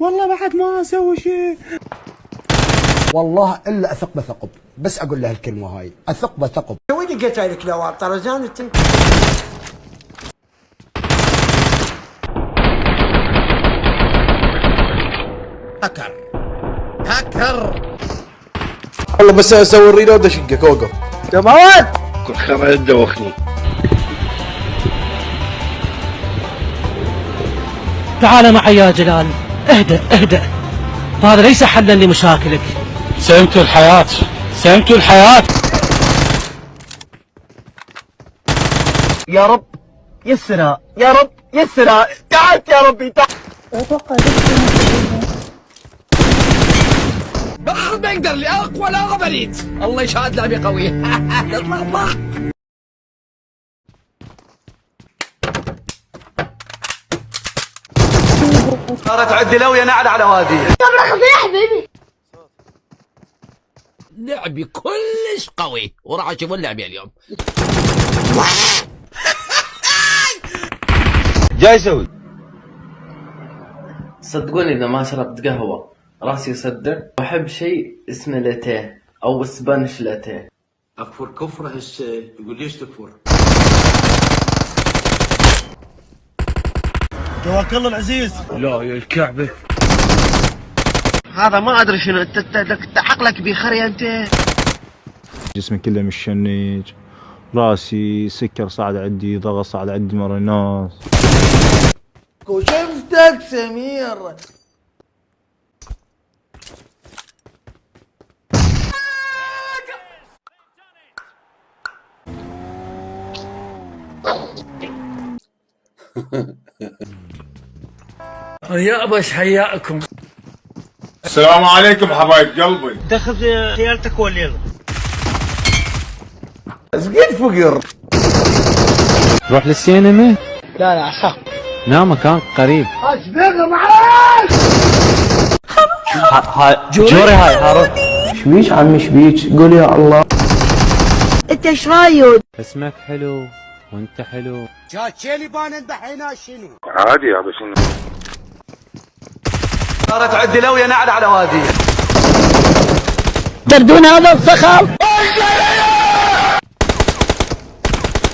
والله بعد ما اسوي شيء. والله الا اثق بثقب، بس اقول له الكلمه هاي، اثق بثقب. وين لقيت لك لو طرزان انت؟ هاكر والله بس اسوي الريلود اشقك. اوقف تمام. كل خير دوخني. تعال معي يا جلال. اهدأ هذا ليس حلا لمشاكلك. سلمت الحياة، سلمت الحياة. يا رب يسرها، يا رب يسرها. تعال يا ربي تعال. اتوقع ما يقدر لي اقوى لا غبريت. الله يشهد لعبي قوي. الله صارت عندي لوية نعل على وادي. يا حبيبي. لعبي كلش قوي وراح تشوفون لعبي اليوم. جاي اسوي. صدقوني إذا ما شربت قهوة راسي يصدع. أحب شيء اسمه لاتيه أو اسبانيش لاتيه. اكفر كفره هسه يقول ليش تكفر؟ توكل الله العزيز. لا يا الكعبة. هذا ما ادري شنو انت عقلك بخري انت. جسمي كله مشنج، راسي سكر صعد عندي، ضغط صعد عندي مرة الناس. شفتك سمير. يا بش حياكم. السلام عليكم حبايب قلبي. تاخذ خيالتك والليل. سقيت فقر. روح للسينما. لا اخاف. لا مكان قريب. اصبر معاك. جوري هاي هارون. شبيك عمي شبيك؟ قول يا الله. انت ايش رايك؟ اسمك حلو وانت حلو. شاتشيلي بان دحينا شنو؟ عادي يا بس انه صارت عندي لوية نعل على وادي. تردون هذا الصخب.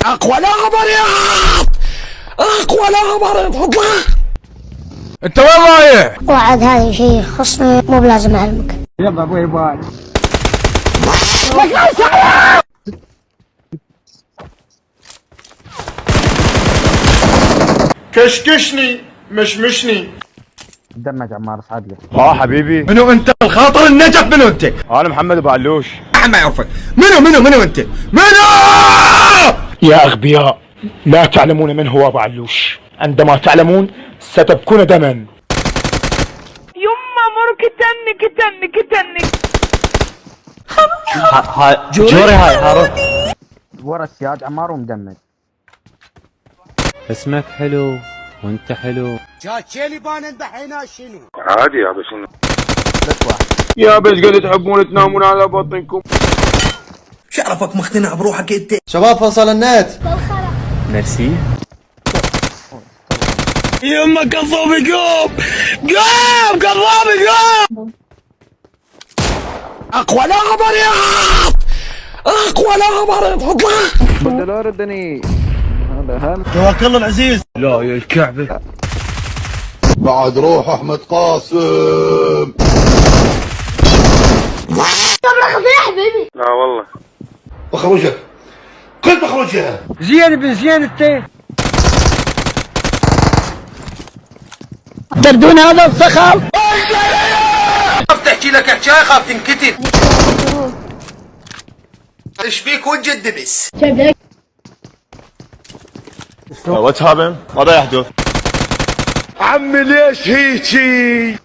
اقوى لا غبريت، اقوى لا غبريت. انت وين رايح؟ وعد هذا شيء يخصني مو بلازم اعلمك. يلا ابوي باي. كشكشني مشمشني. دمج عمار صعد لي. حبيبي. منو انت الخاطر النجف؟ منو انت؟ انا محمد ابو علوش. احد ما يعرفك. منو انت؟ منو؟ يا أغبياء لا تعلمون من هو أبو علوش. عندما تعلمون ستبكون دما. يما مرك تنك. جوري هاي هارون. ورا السياد عمار ومدمج. اسمك حلو وانت حلو. شاتشيلي بان دحينا شنو؟ عادي يا بس انه يا بس قد تحبون تنامون على بطنكم. شو عرفك مقتنع بروحك انت؟ شباب فصل النت. ميرسي. يما كذابي قوم كذابي قوم. اقوى لا غبريت، اقوى لا غبريت. بدل ردني. هذا هم. توكل الله العزيز. لا يا الكعبة. بعد روح احمد قاسم. يا حبيبي. لا والله. بخرجك. قلت بخرجها. زين بزين انت. تردون هذا الصخب. خاف تحكي لك حكايه خاف تنكتب. ايش فيك وجه الدبس؟ وات هابن؟ ماذا يحدث؟ عمي ليش هيجي؟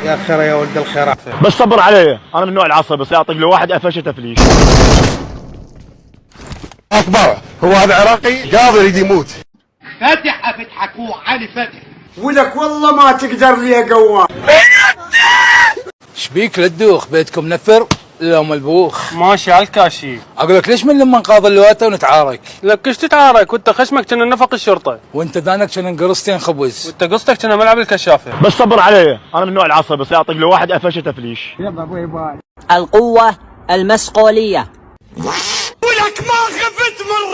يا خير يا ولد الخير. بس صبر علي، انا من نوع العصب، بس اعطيك لو واحد افشه تفليش. اطبع. هو هذا عراقي قاضي يريد يموت. فتح فتحك وعلي فتح. ولك والله ما تقدر لي يا قوام. شبيك للدوخ بيتكم نفر؟ لا ملبوخ ماشي على الكاشي. اقول لك ليش من لما نقاض اللواته ونتعارك؟ لك ايش تتعارك وانت خشمك كنا نفق الشرطه، وانت دانك كنا نقرصتين خبز، وانت قصتك كنا ملعب الكشافه. بس صبر علي، انا من نوع العصبي، بس يعطيك لو واحد قفشه تفليش. القوة المسؤولية. ولك ما خفت من